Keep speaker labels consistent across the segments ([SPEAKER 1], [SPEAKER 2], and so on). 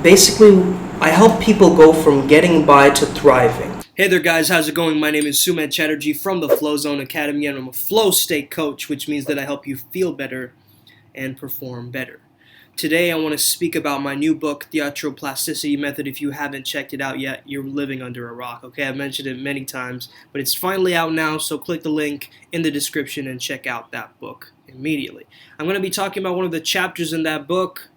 [SPEAKER 1] Basically, I help people go from getting by to thriving.
[SPEAKER 2] Hey there guys, how's it going? My name is Sumedh Chatterjee from the Flow Zone Academy, and I'm a flow state coach, which means that I help you feel better and perform better. Today I want to speak about my new book, The Plasticity Method. If you haven't checked it out yet, you're living under a rock, okay? I've mentioned it many times, but it's finally out now, so click the link in the description and check out that book immediately. I'm going to be talking about one of the chapters in that book,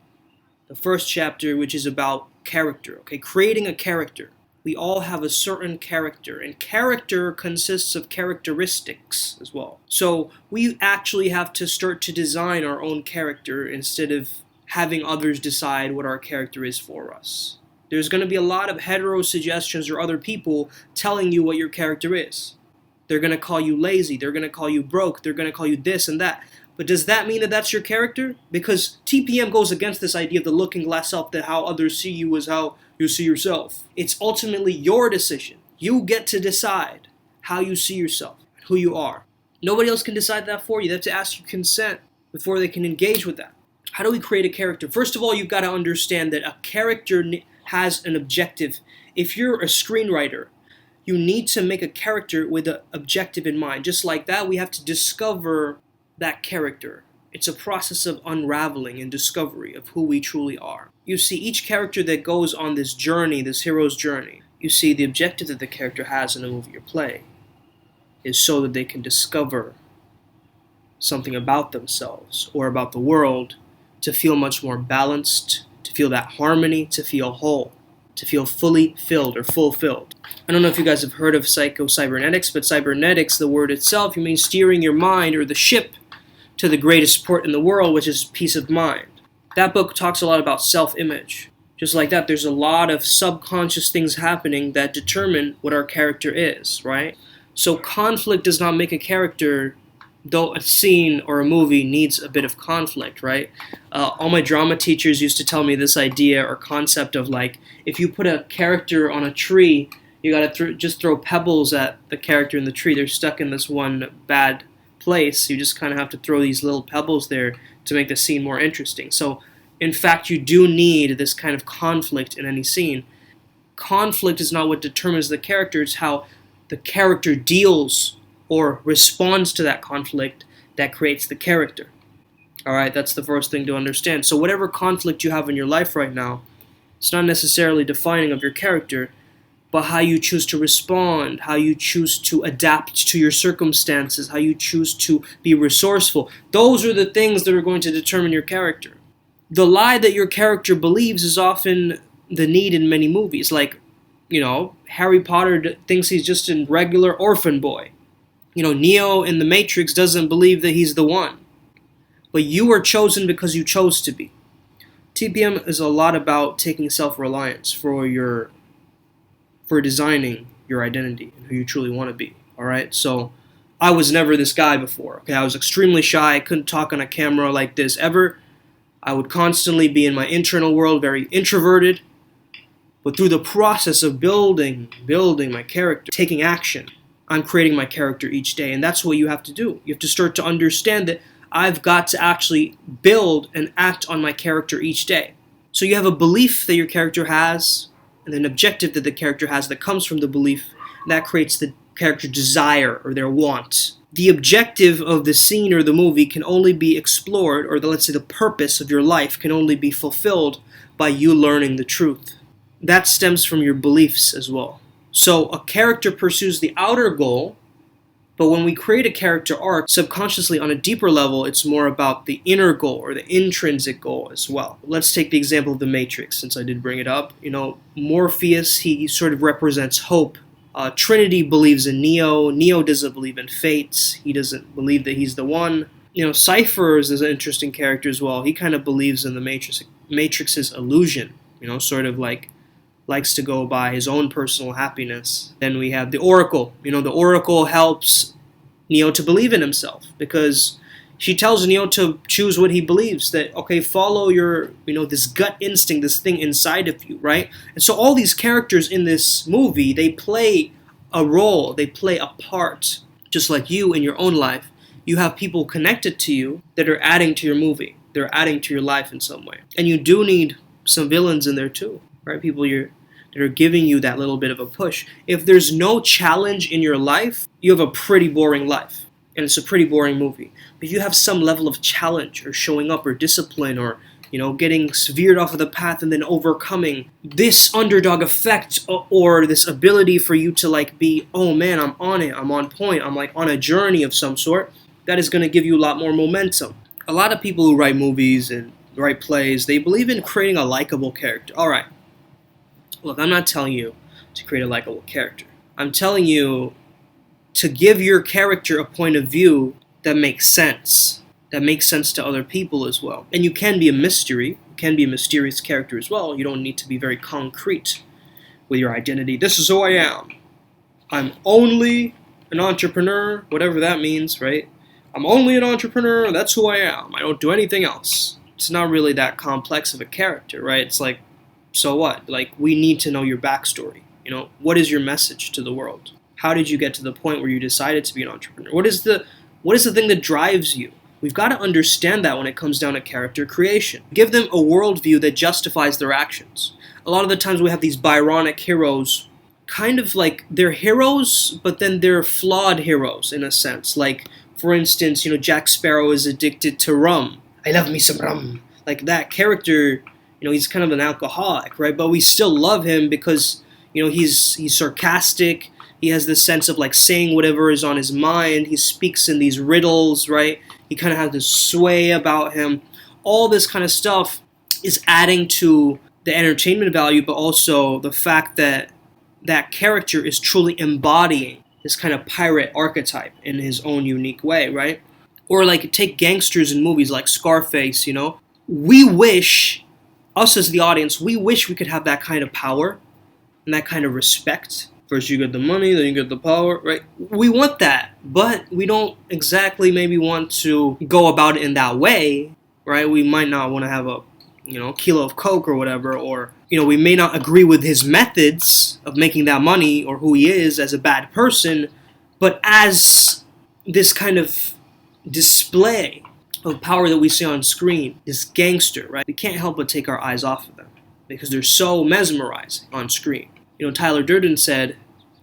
[SPEAKER 2] the first chapter, which is about character, okay? Creating a character. We all have a certain character, and character consists of characteristics as well. So we actually have to start to design our own character instead of having others decide what our character is for us. There's going to be a lot of hetero suggestions or other people telling you what your character is. They're going to call you lazy, they're going to call you broke, they're going to call you this and that. But does that mean that that's your character? Because TPM goes against this idea of the looking glass self, that how others see you is how you see yourself. It's ultimately your decision. You get to decide how you see yourself, who you are. Nobody else can decide that for you. They have to ask your consent before they can engage with that. How do we create a character? First of all, you've got to understand that a character has an objective. If you're a screenwriter, you need to make a character with an objective in mind. Just like that, we have to discover that character. It's a process of unraveling and discovery of who we truly are. You see, each character that goes on this journey, this hero's journey, you see the objective that the character has in a movie or play is so that they can discover something about themselves or about the world, to feel much more balanced, to feel that harmony, to feel whole, to feel fully filled or fulfilled. I don't know if you guys have heard of cybernetics, but cybernetics, the word itself, you mean steering your mind or the ship to the greatest port in the world, which is peace of mind. That book talks a lot about self-image. Just like that, there's a lot of subconscious things happening that determine what our character is, right? So conflict does not make a character, though a scene or a movie needs a bit of conflict, right? All my drama teachers used to tell me this idea or concept of, like, if you put a character on a tree, you gotta just throw pebbles at the character in the tree. They're stuck in this one bad place. You just kind of have to throw these little pebbles there to make the scene more interesting. So, in fact, you do need this kind of conflict in any scene. Conflict is not what determines the character, it's how the character deals or responds to that conflict that creates the character. Alright, that's the first thing to understand. So whatever conflict you have in your life right now, it's not necessarily defining of your character, but how you choose to respond, how you choose to adapt to your circumstances, how you choose to be resourceful. Those are the things that are going to determine your character. The lie that your character believes is often the need in many movies. Like, Harry Potter thinks he's just a regular orphan boy. Neo in the Matrix doesn't believe that he's the one. But you are chosen because you chose to be. TPM is a lot about taking self-reliance for designing your identity and who you truly want to be. Alright? So, I was never this guy before. Okay, I was extremely shy. I couldn't talk on a camera like this ever. I would constantly be in my internal world, very introverted. But through the process of building my character, taking action, I'm creating my character each day, and that's what you have to do. You have to start to understand that I've got to actually build and act on my character each day. So you have a belief that your character has, and an objective that the character has that comes from the belief, and that creates the character desire or their want. The objective of the scene or the movie can only be explored, or let's say the purpose of your life can only be fulfilled by you learning the truth. That stems from your beliefs as well. So a character pursues the outer goal, but when we create a character arc, subconsciously on a deeper level, it's more about the inner goal or the intrinsic goal as well. Let's take the example of the Matrix, since I did bring it up. Morpheus, he sort of represents hope. Trinity believes in Neo. Neo doesn't believe in fates. He doesn't believe that he's the one. Cypher is an interesting character as well. He kind of believes in the Matrix's illusion, sort of like likes to go by his own personal happiness. Then we have the Oracle. The Oracle helps Neo to believe in himself, because she tells Neo to choose what he believes, that, okay, follow your, this gut instinct, this thing inside of you, right? And so all these characters in this movie, they play a role, they play a part, just like you in your own life. You have people connected to you that are adding to your movie. They're adding to your life in some way. And you do need some villains in there too, right? People that are giving you that little bit of a push. If there's no challenge in your life, you have a pretty boring life, and it's a pretty boring movie. But if you have some level of challenge or showing up or discipline or getting veered off of the path and then overcoming this underdog effect or this ability for you to be, oh man, I'm on it, I'm on point, I'm on a journey of some sort, that is going to give you a lot more momentum. A lot of people who write movies and write plays, they believe in creating a likable character. All right. Look, I'm not telling you to create a likable character. I'm telling you to give your character a point of view that makes sense to other people as well. And you can be a mystery, you can be a mysterious character as well. You don't need to be very concrete with your identity. This is who I am. I'm only an entrepreneur, whatever that means, right? I'm only an entrepreneur, that's who I am. I don't do anything else. It's not really that complex of a character, right? It's so what? We need to know your backstory. What is your message to the world? How did you get to the point where you decided to be an entrepreneur? What is the thing that drives you? We've got to understand that when it comes down to character creation. Give them a worldview that justifies their actions. A lot of the times we have these Byronic heroes, kind of they're heroes, but then they're flawed heroes in a sense. For instance, Jack Sparrow is addicted to rum. I love me some rum. That character, he's kind of an alcoholic, right? But we still love him because, he's sarcastic. He has this sense of saying whatever is on his mind. He speaks in these riddles, right? He kind of has this sway about him. All this kind of stuff is adding to the entertainment value, but also the fact that that character is truly embodying this kind of pirate archetype in his own unique way, right? Or take gangsters in movies like Scarface, We wish, us as the audience, we wish we could have that kind of power and that kind of respect. First you get the money, then you get the power, right? We want that, but we don't exactly maybe want to go about it in that way, right? We might not want to have a, kilo of Coke or whatever, or, we may not agree with his methods of making that money or who he is as a bad person, but as this kind of display of power that we see on screen, this gangster, right? We can't help but take our eyes off of them because they're so mesmerizing on screen. Tyler Durden said,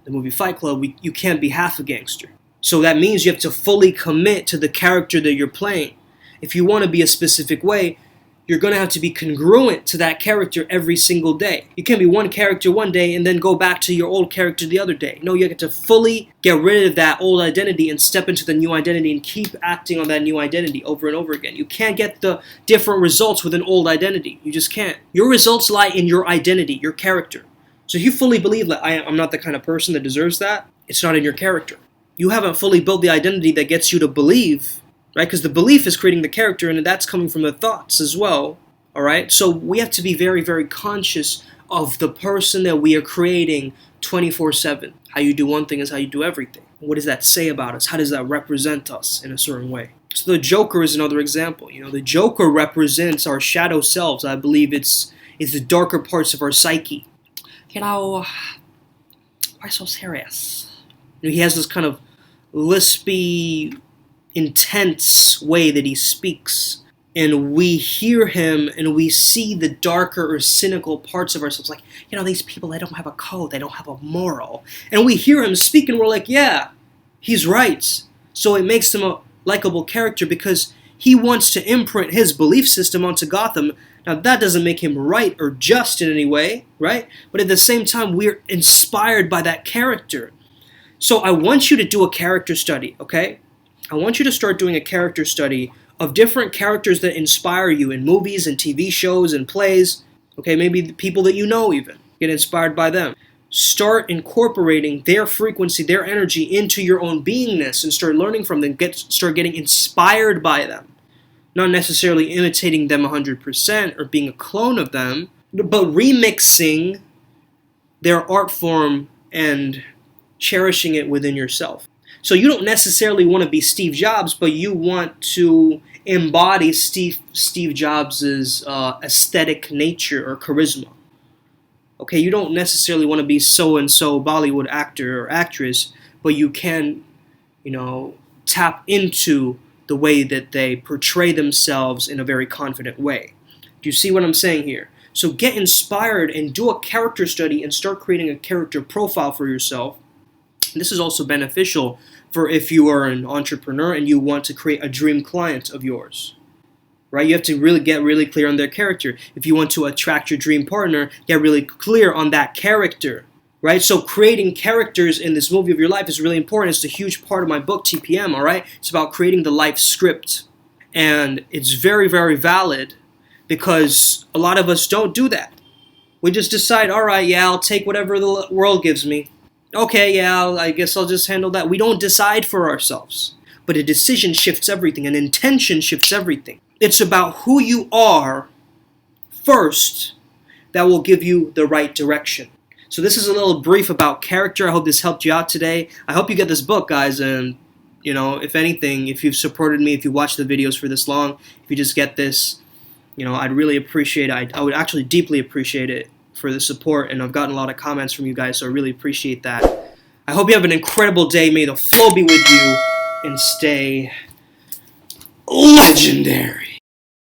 [SPEAKER 2] the movie Fight Club, you can't be half a gangster. So that means you have to fully commit to the character that you're playing. If you want to be a specific way, you're going to have to be congruent to that character every single day. You can't be one character one day and then go back to your old character the other day. No, you have to fully get rid of that old identity and step into the new identity and keep acting on that new identity over and over again. You can't get the different results with an old identity. You just can't. Your results lie in your identity, your character. So if you fully believe that I'm not the kind of person that deserves that, it's not in your character. You haven't fully built the identity that gets you to believe, right? Because the belief is creating the character, and that's coming from the thoughts as well, all right? So we have to be very, very conscious of the person that we are creating 24/7. How you do one thing is how you do everything. What does that say about us? How does that represent us in a certain way? So the Joker is another example. The Joker represents our shadow selves. I believe it's the darker parts of our psyche. Why so serious? He has this kind of lispy, intense way that he speaks. And we hear him and we see the darker or cynical parts of ourselves. These people, they don't have a code. They don't have a moral. And we hear him speak and we're like, yeah, he's right. So it makes him a likable character because he wants to imprint his belief system onto Gotham. Now, that doesn't make him right or just in any way, right? But at the same time, we're inspired by that character. So I want you to do a character study, okay? I want you to start doing a character study of different characters that inspire you in movies and TV shows and plays. Okay, maybe the people that you know even. Get inspired by them. Start incorporating their frequency, their energy into your own beingness and start learning from them. Start getting inspired by them. Not necessarily imitating them 100% or being a clone of them, but remixing their art form and cherishing it within yourself. So you don't necessarily want to be Steve Jobs, but you want to embody Steve Jobs' aesthetic nature or charisma. Okay, you don't necessarily want to be so-and-so Bollywood actor or actress, but you can, tap into the way that they portray themselves in a very confident way. Do you see what I'm saying here? So get inspired and do a character study and start creating a character profile for yourself. This is also beneficial for if you are an entrepreneur and you want to create a dream client of yours. Right? You have to really get really clear on their character. If you want to attract your dream partner, get really clear on that character. Right? So creating characters in this movie of your life is really important. It's a huge part of my book, TPM, all right? It's about creating the life script. And it's very, very valid because a lot of us don't do that. We just decide, all right, yeah, I'll take whatever the world gives me. Okay, yeah, I guess I'll just handle that. We don't decide for ourselves. But a decision shifts everything. An intention shifts everything. It's about who you are first that will give you the right direction. So this is a little brief about character. I hope this helped you out today. I hope you get this book, guys. And, if anything, if you've supported me, if you watch the videos for this long, if you just get this, I'd really appreciate it. I would actually deeply appreciate it for the support. And I've gotten a lot of comments from you guys, so I really appreciate that. I hope you have an incredible day. May the flow be with you and stay legendary.